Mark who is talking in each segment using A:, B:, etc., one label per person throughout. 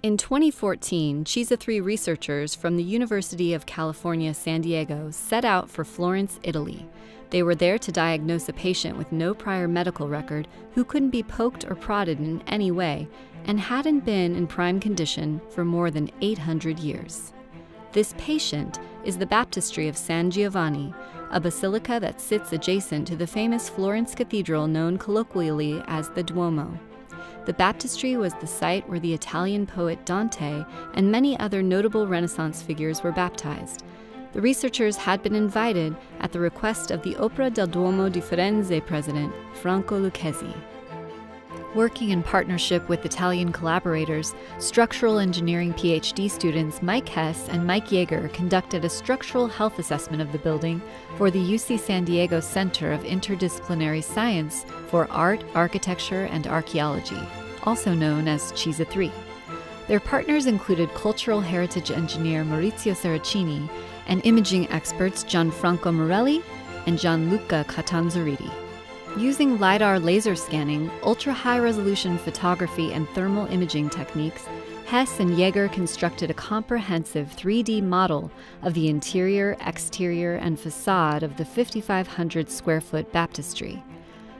A: In 2014, CISA 3 researchers from the University of California, San Diego set out for Florence, Italy. They were there to diagnose a patient with no prior medical record who couldn't be poked or prodded in any way and hadn't been in prime condition for more than 800 years. This patient is the Baptistery of San Giovanni, a basilica that sits adjacent to the famous Florence Cathedral known colloquially as the Duomo. The baptistry was the site where the Italian poet Dante and many other notable Renaissance figures were baptized. The researchers had been invited at the request of the Opera del Duomo di Firenze president, Franco Lucchesi. Working in partnership with Italian collaborators, structural engineering PhD students Mike Hess and Mike Yeager conducted a structural health assessment of the building for the UC San Diego Center of Interdisciplinary Science for Art, Architecture, and Archaeology, also known as CISA 3. Their partners included cultural heritage engineer Maurizio Saracini and imaging experts Gianfranco Morelli and Gianluca Catanzariti. Using LiDAR laser scanning, ultra-high-resolution photography, and thermal imaging techniques, Hess and Yeager constructed a comprehensive 3D model of the interior, exterior, and facade of the 5,500-square-foot baptistry.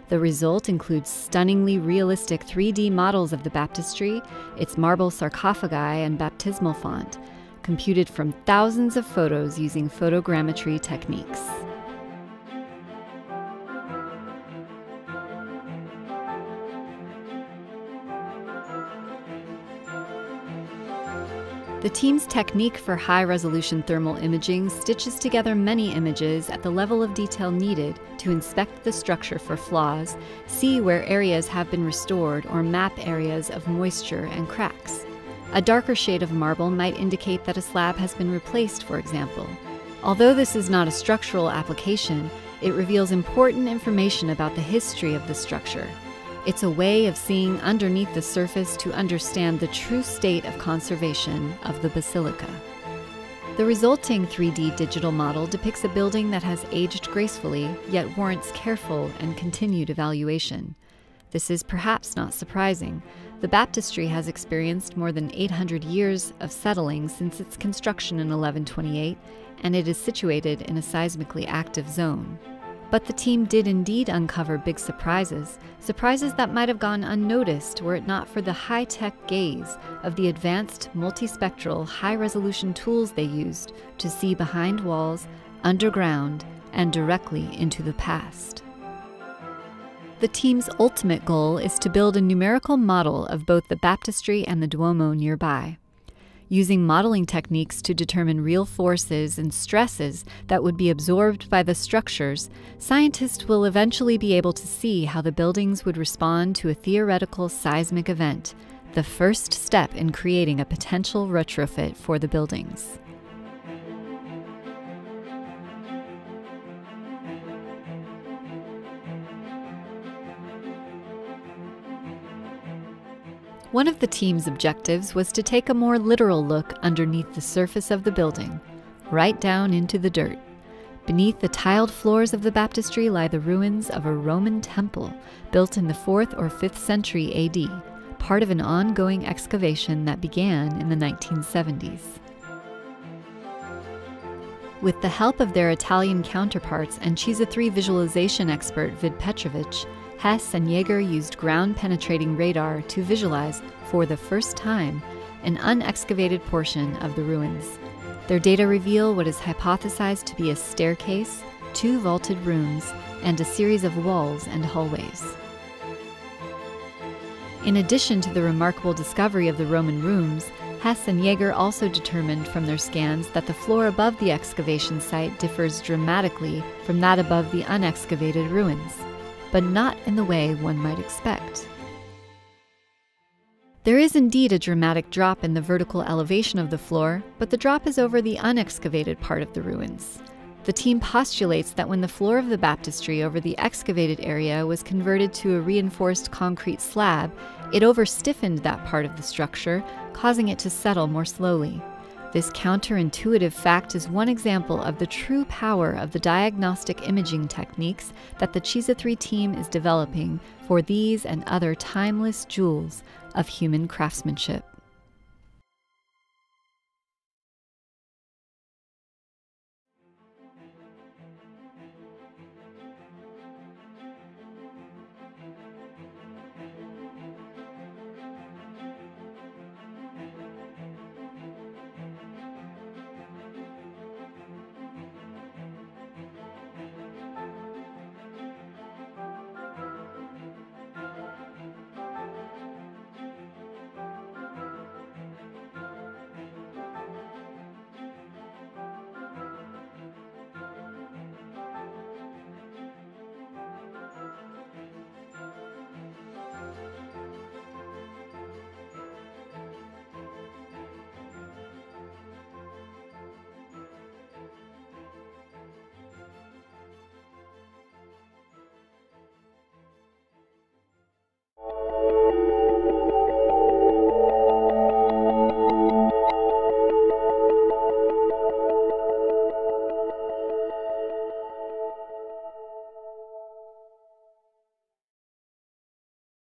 A: The result includes stunningly realistic 3D models of the baptistry, its marble sarcophagi and baptismal font, computed from thousands of photos using photogrammetry techniques. The team's technique for high-resolution thermal imaging stitches together many images at the level of detail needed to inspect the structure for flaws, see where areas have been restored, or map areas of moisture and cracks. A darker shade of marble might indicate that a slab has been replaced, for example. Although this is not a structural application, it reveals important information about the history of the structure. It's a way of seeing underneath the surface to understand the true state of conservation of the basilica. The resulting 3D digital model depicts a building that has aged gracefully, yet warrants careful and continued evaluation. This is perhaps not surprising. The baptistry has experienced more than 800 years of settling since its construction in 1128, and it is situated in a seismically active zone. But the team did indeed uncover big surprises that might have gone unnoticed were it not for the high-tech gaze of the advanced multispectral high-resolution tools they used to see behind walls, underground, and directly into the past. The team's ultimate goal is to build a numerical model of both the baptistry and the Duomo nearby. Using modeling techniques to determine real forces and stresses that would be absorbed by the structures, scientists will eventually be able to see how the buildings would respond to a theoretical seismic event, the first step in creating a potential retrofit for the buildings. One of the team's objectives was to take a more literal look underneath the surface of the building, right down into the dirt. Beneath the tiled floors of the baptistry lie the ruins of a Roman temple built in the 4th or 5th century AD, part of an ongoing excavation that began in the 1970s. With the help of their Italian counterparts and CISA 3 visualization expert Vid Petrovich, Hess and Yeager used ground-penetrating radar to visualize, for the first time, an unexcavated portion of the ruins. Their data reveal what is hypothesized to be a staircase, 2 vaulted rooms, and a series of walls and hallways. In addition to the remarkable discovery of the Roman rooms, Hess and Yeager also determined from their scans that the floor above the excavation site differs dramatically from that above the unexcavated ruins, but not in the way one might expect. There is indeed a dramatic drop in the vertical elevation of the floor, but the drop is over the unexcavated part of the ruins. The team postulates that when the floor of the baptistry over the excavated area was converted to a reinforced concrete slab, it overstiffened that part of the structure, causing it to settle more slowly. This counterintuitive fact is one example of the true power of the diagnostic imaging techniques that the CISA 3 team is developing for these and other timeless jewels of human craftsmanship.